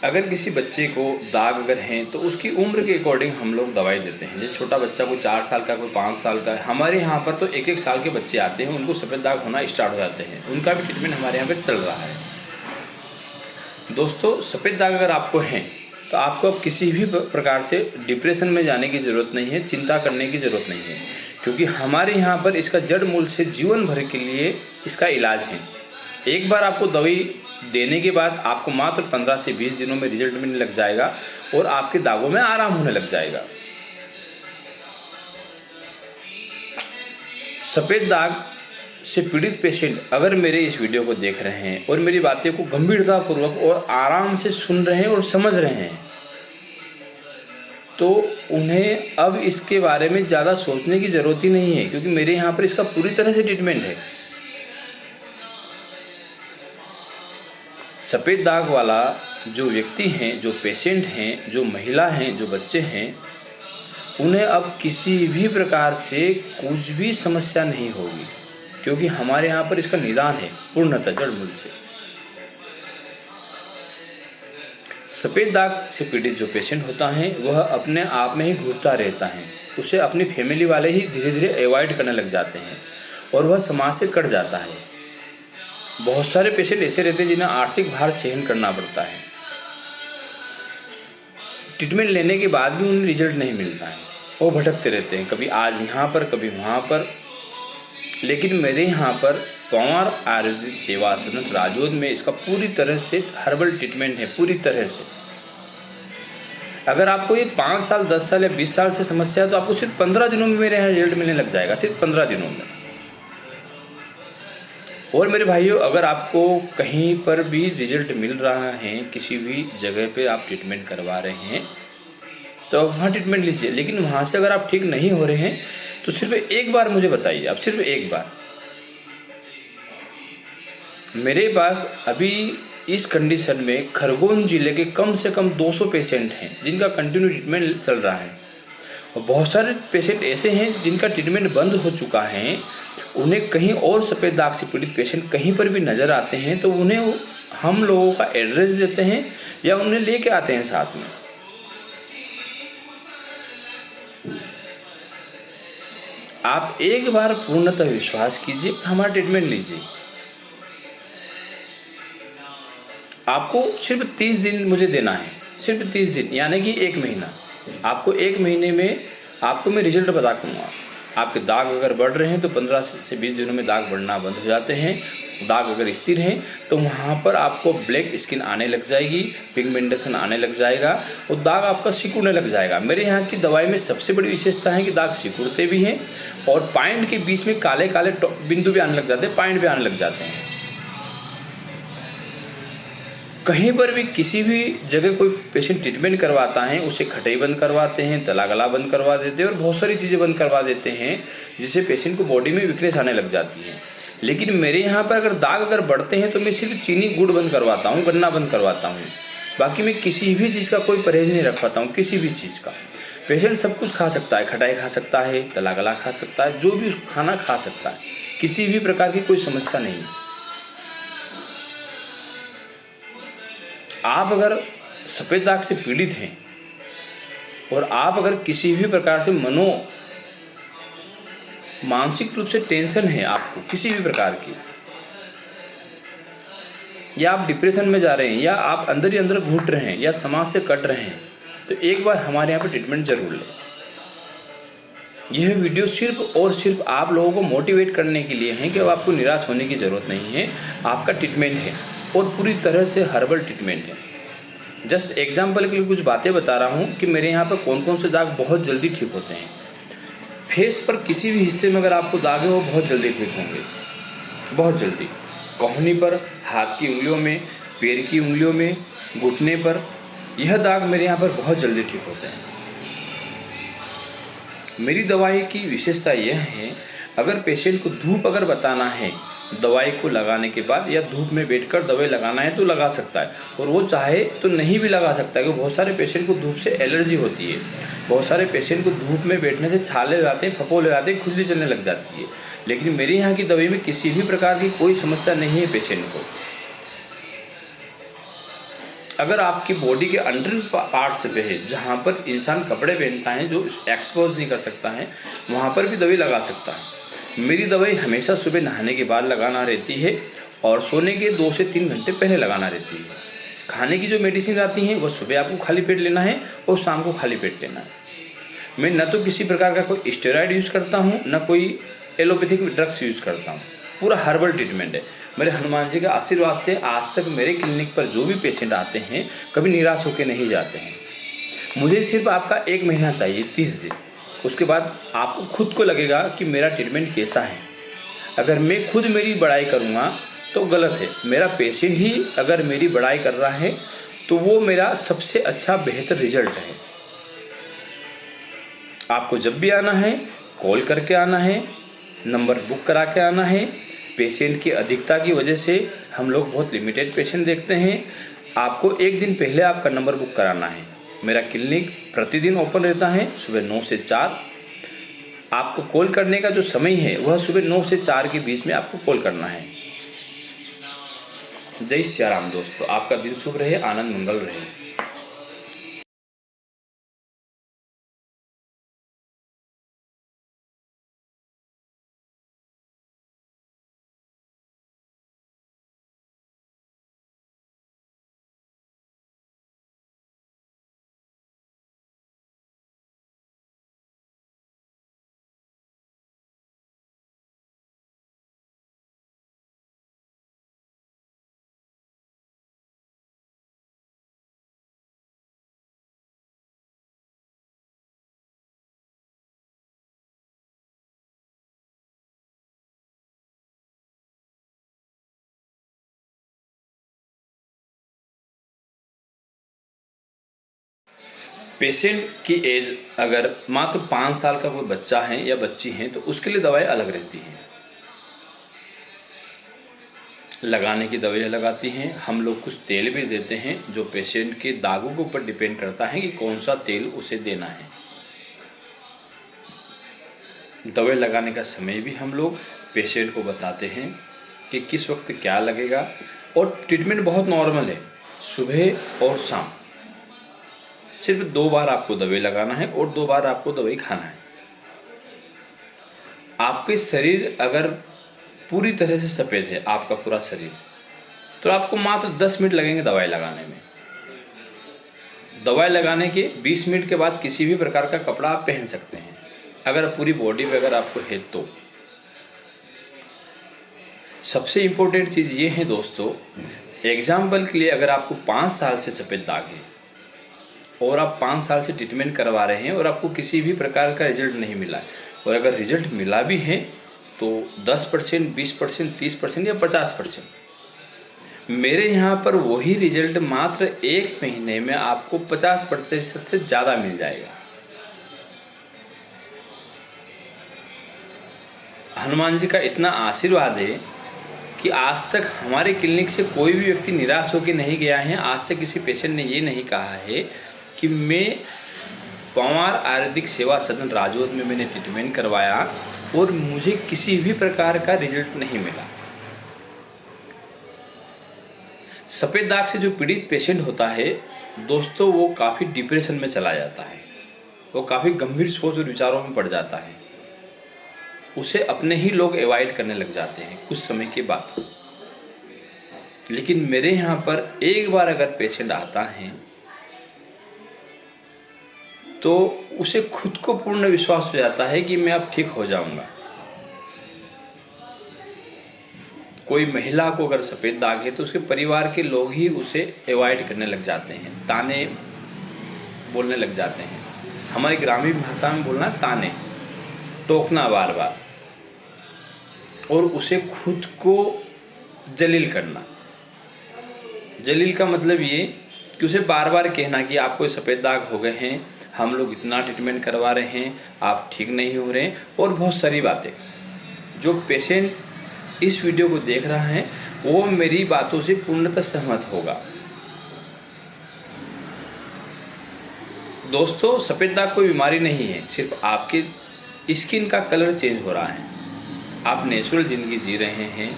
अगर किसी बच्चे को दाग अगर हैं तो उसकी उम्र के अकॉर्डिंग हम लोग दवाई देते हैं। जैसे छोटा बच्चा कोई 4 साल का, कोई 5 साल का है, हमारे यहाँ पर तो 1-1 साल के बच्चे आते हैं, उनको सफ़ेद दाग होना स्टार्ट हो जाते हैं, उनका भी ट्रीटमेंट हमारे यहाँ पर चल रहा है। दोस्तों, सफ़ेद दाग अगर आपको हैं तो आपको अब किसी भी प्रकार से डिप्रेशन में जाने की ज़रूरत नहीं है, चिंता करने की ज़रूरत नहीं है, क्योंकि हमारे यहाँ पर इसका जड़ मूल से जीवन भर के लिए इसका इलाज है। एक बार आपको दवाई देने के बाद आपको मात्र 15 से 20 दिनों में रिजल्ट मिलने लग जाएगा और आपके दागों में आराम होने लग जाएगा। सफ़ेद दाग से पीड़ित पेशेंट अगर मेरे इस वीडियो को देख रहे हैं और मेरी बातें को गंभीरतापूर्वक और आराम से सुन रहे हैं और समझ रहे हैं, तो उन्हें अब इसके बारे में ज़्यादा सोचने की ज़रूरत ही नहीं है, क्योंकि मेरे यहाँ पर इसका पूरी तरह से ट्रीटमेंट है। सफ़ेद दाग वाला जो व्यक्ति हैं, जो पेशेंट हैं, जो महिला हैं, जो बच्चे हैं, उन्हें अब किसी भी प्रकार से कुछ भी समस्या नहीं होगी, क्योंकि हमारे यहाँ पर इसका निदान है पूर्णतः जड़ मूल से। सफ़ेद दाग से पीड़ित जो पेशेंट होता है वह अपने आप में ही घूरता रहता है, उसे अपनी फैमिली वाले ही धीरे धीरे अवॉइड करने लग जाते हैं और वह समाज से कट जाता है। बहुत सारे पेशेंट ऐसे रहते हैं जिन्हें आर्थिक भार सहन करना पड़ता है, ट्रीटमेंट लेने के बाद भी उन्हें रिजल्ट नहीं मिलता है, वो भटकते रहते हैं, कभी आज यहाँ पर कभी वहाँ पर। लेकिन मेरे यहाँ पर पंवार आयुर्वेदिक सेवा सदन राजौर में इसका पूरी तरह से हर्बल ट्रीटमेंट है, पूरी तरह से। अगर आपको ये 5 साल 10 साल या 20 साल से समस्या है तो आपको सिर्फ 15 दिनों में मेरे यहाँ रिजल्ट मिलने लग जाएगा, सिर्फ 15 दिनों में। और मेरे भाइयों, अगर आपको कहीं पर भी रिजल्ट मिल रहा है, किसी भी जगह पे आप ट्रीटमेंट करवा रहे हैं, तो वहाँ ट्रीटमेंट लीजिए। लेकिन वहाँ से अगर आप ठीक नहीं हो रहे हैं तो सिर्फ एक बार मुझे बताइए, आप सिर्फ एक बार। मेरे पास अभी इस कंडीशन में खरगोन जिले के कम से कम 200 पेशेंट हैं जिनका कंटिन्यू ट्रीटमेंट चल रहा है, और बहुत सारे पेशेंट ऐसे हैं जिनका ट्रीटमेंट बंद हो चुका है। उन्हें कहीं और सफ़ेद दाग से पीड़ित पेशेंट कहीं पर भी नज़र आते हैं तो उन्हें हम लोगों का एड्रेस देते हैं या उन्हें लेके आते हैं साथ में। आप एक बार पूर्णतः विश्वास कीजिए, हमारा ट्रीटमेंट लीजिए। आपको सिर्फ 30 दिन मुझे देना है, सिर्फ 30 दिन, यानी कि 1 महीना। आपको 1 महीने में आपको मैं रिजल्ट बता दूँगा। आपके दाग अगर बढ़ रहे हैं तो 15 से 20 दिनों में दाग बढ़ना बंद हो जाते हैं। दाग अगर स्थिर हैं तो वहाँ पर आपको ब्लैक स्किन आने लग जाएगी, पिगमेंटेशन आने लग जाएगा और दाग आपका सिकुड़ने लग जाएगा। मेरे यहाँ की दवाई में सबसे बड़ी विशेषता है कि दाग सिकुड़ते भी हैं और पॉइंट के बीच में काले काले बिंदु भी आने लग जाते हैं, पॉइंट भी आने लग जाते हैं। कहीं पर भी किसी भी जगह कोई पेशेंट ट्रीटमेंट करवाता है, उसे खटाई बंद करवाते हैं, तला गला बंद करवा देते हैं और बहुत सारी चीज़ें बंद करवा देते हैं, जिससे पेशेंट को बॉडी में वीकनेस आने लग जाती है। लेकिन मेरे यहाँ पर अगर दाग अगर बढ़ते हैं तो मैं सिर्फ चीनी गुड़ बंद करवाता हूँ, गन्ना बंद करवाता हूँ। बाकी मैं किसी भी चीज़ का कोई परहेज नहीं रख पाता हूँ, किसी भी चीज़ का। पेशेंट सब कुछ खा सकता है, खटाई खा सकता है, तला गला खा सकता है, जो भी खाना खा सकता है, किसी भी प्रकार की कोई समस्या नहीं। आप अगर सफ़ेद दाग से पीड़ित हैं और आप अगर किसी भी प्रकार से मानसिक रूप से टेंशन है आपको किसी भी प्रकार की, या आप डिप्रेशन में जा रहे हैं, या आप अंदर ही अंदर घुट रहे हैं, या समाज से कट रहे हैं, तो एक बार हमारे यहाँ पर ट्रीटमेंट जरूर लें। यह वीडियो सिर्फ और सिर्फ आप लोगों को मोटिवेट करने के लिए है कि अब आपको निराश होने की ज़रूरत नहीं है। आपका ट्रीटमेंट है और पूरी तरह से हर्बल ट्रीटमेंट है। जस्ट एग्जाम्पल के लिए कुछ बातें बता रहा हूँ कि मेरे यहाँ पर कौन कौन से दाग बहुत जल्दी ठीक होते हैं। फेस पर किसी भी हिस्से में अगर आपको दाग है वो बहुत जल्दी ठीक होंगे, बहुत जल्दी। कोहनी पर, हाथ की उंगलियों में, पैर की उंगलियों में, घुटने पर, यह दाग मेरे यहाँ पर बहुत जल्दी ठीक होते हैं। मेरी दवाई की विशेषता यह है, अगर पेशेंट को धूप अगर बताना है दवाई को लगाने के बाद, या धूप में बैठकर दवाई लगाना है तो लगा सकता है, और वो चाहे तो नहीं भी लगा सकता है, क्योंकि बहुत सारे पेशेंट को धूप से एलर्जी होती है। बहुत सारे पेशेंट को धूप में बैठने से छाले हो जाते हैं, फफोले हो जाते हैं, खुजली चलने लग जाती है। लेकिन मेरे यहाँ की दवाई में किसी भी प्रकार की कोई समस्या नहीं है पेशेंट को। अगर आपकी बॉडी के अंडर पार्ट्स पे है, जहाँ पर इंसान कपड़े पहनता है जो एक्सपोज नहीं कर सकता है, वहाँ पर भी दवाई लगा सकता है। मेरी दवाई हमेशा सुबह नहाने के बाद लगाना रहती है और सोने के 2 से 3 घंटे पहले लगाना रहती है। खाने की जो मेडिसिन आती हैं वो सुबह आपको खाली पेट लेना है और शाम को खाली पेट लेना है। मैं न तो किसी प्रकार का कोई स्टेरॉइड यूज़ करता हूँ, न कोई एलोपैथिक ड्रग्स यूज़ करता हूँ। पूरा हर्बल ट्रीटमेंट है। मेरे हनुमान जी के आशीर्वाद से आज तक मेरे क्लिनिक पर जो भी पेशेंट आते हैं कभी निराश होकर नहीं जाते हैं। मुझे सिर्फ आपका 1 महीना चाहिए, 30 दिन। उसके बाद आपको खुद को लगेगा कि मेरा ट्रीटमेंट कैसा है। अगर मैं खुद मेरी बड़ाई करूँगा तो गलत है। मेरा पेशेंट ही अगर मेरी बड़ाई कर रहा है तो वो मेरा सबसे अच्छा बेहतर रिजल्ट है। आपको जब भी आना है कॉल करके आना है, नंबर बुक करा के आना है। पेशेंट की अधिकता की वजह से हम लोग बहुत लिमिटेड पेशेंट देखते हैं। आपको 1 दिन पहले आपका नंबर बुक कराना है। मेरा क्लिनिक प्रतिदिन ओपन रहता है सुबह 9 से 4। आपको कॉल करने का जो समय है वह सुबह 9 से 4 के बीच में आपको कॉल करना है। जय सिया राम दोस्तों, आपका दिन शुभ रहे, आनंद मंगल रहे। पेशेंट की एज अगर मात्र 5 साल का कोई बच्चा है या बच्ची है तो उसके लिए दवाई अलग रहती है। लगाने की दवाइयाँ लगाती हैं। हम लोग कुछ तेल भी देते हैं जो पेशेंट के दागों के ऊपर डिपेंड करता है कि कौन सा तेल उसे देना है। दवाई लगाने का समय भी हम लोग पेशेंट को बताते हैं कि किस वक्त क्या लगेगा। और ट्रीटमेंट बहुत नॉर्मल है, सुबह और शाम। सिर्फ 2 बार आपको दवाई लगाना है और 2 बार आपको दवाई खाना है। आपके शरीर अगर पूरी तरह से सफ़ेद है, आपका पूरा शरीर, तो आपको मात्र 10 मिनट लगेंगे दवाई लगाने में। दवाई लगाने के 20 मिनट के बाद किसी भी प्रकार का कपड़ा आप पहन सकते हैं, अगर पूरी बॉडी पे अगर आपको है तो। सबसे इम्पोर्टेंट चीज़ ये है दोस्तों, एग्जाम्पल के लिए अगर आपको 5 साल से सफ़ेद दाग है और आप 5 साल से ट्रीटमेंट करवा रहे हैं और आपको किसी भी प्रकार का रिजल्ट नहीं मिला है, और अगर रिजल्ट मिला भी है तो 10%, 20%, 30% या 50%। मेरे यहाँ पर वही रिजल्ट मात्र 1 महीने में आपको 50% से ज़्यादा मिल जाएगा। हनुमान जी का इतना आशीर्वाद है कि आज तक हमारे क्लिनिक से कोई भी व्यक्ति निराश होकर नहीं गया है। आज तक किसी पेशेंट ने ये नहीं कहा है कि मैं पंवार आयुर्वेदिक सेवा सदन राजौर में मैंने ट्रीटमेंट करवाया और मुझे किसी भी प्रकार का रिजल्ट नहीं मिला। सफ़ेद दाग से जो पीड़ित पेशेंट होता है दोस्तों, वो काफ़ी डिप्रेशन में चला जाता है, वो काफ़ी गंभीर सोच और विचारों में पड़ जाता है। उसे अपने ही लोग अवॉइड करने लग जाते हैं कुछ समय के बाद। लेकिन मेरे यहाँ पर एक बार अगर पेशेंट आता है तो उसे खुद को पूर्ण विश्वास हो जाता है कि मैं अब ठीक हो जाऊंगा। कोई महिला को अगर सफ़ेद दाग है तो उसके परिवार के लोग ही उसे अवॉइड करने लग जाते हैं, ताने बोलने लग जाते हैं। हमारी ग्रामीण भाषा में बोलना ताने, टोकना बार बार, और उसे खुद को जलील करना। जलील का मतलब ये कि उसे बार बार कहना कि आपको सफ़ेद दाग हो गए हैं, हम लोग इतना ट्रीटमेंट करवा रहे हैं, आप ठीक नहीं हो रहे, और बहुत सारी बातें। जो पेशेंट इस वीडियो को देख रहा है वो मेरी बातों से पूर्णतः सहमत होगा। दोस्तों, सफ़ेद दाग कोई बीमारी नहीं है, सिर्फ आपके स्किन का कलर चेंज हो रहा है। आप नेचुरल ज़िंदगी जी रहे हैं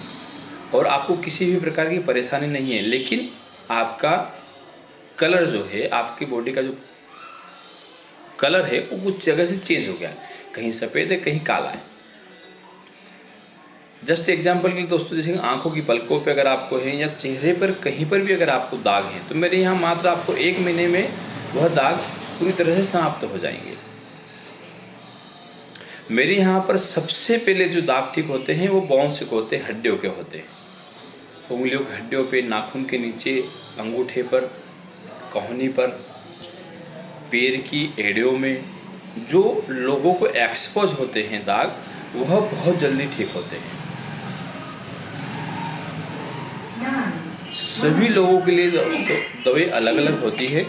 और आपको किसी भी प्रकार की परेशानी नहीं है, लेकिन आपका कलर जो है, आपकी बॉडी का जो कलर है वो कुछ जगह से चेंज हो गया है, कहीं सफ़ेद है कहीं काला है। जस्ट एग्जाम्पल के लिए दोस्तों, जैसे आंखों की पलकों पे अगर आपको है या चेहरे पर कहीं पर भी अगर आपको दाग हैं, तो मेरे यहाँ मात्र आपको 1 महीने में वह दाग पूरी तरह से समाप्त हो जाएंगे। मेरे यहाँ पर सबसे पहले जो दाग ठीक होते हैं वो बोन्स के होते हैं, हड्डियों के होते हैं। उंगलियों की हड्डियों पे, नाखून के नीचे, अंगूठे पर, कहुनी पर, पैर की एड़ियों में जो लोगों को एक्सपोज होते हैं दाग, वह बहुत जल्दी ठीक होते हैं। सभी लोगों के लिए दोस्तों दवाई अलग अलग होती है,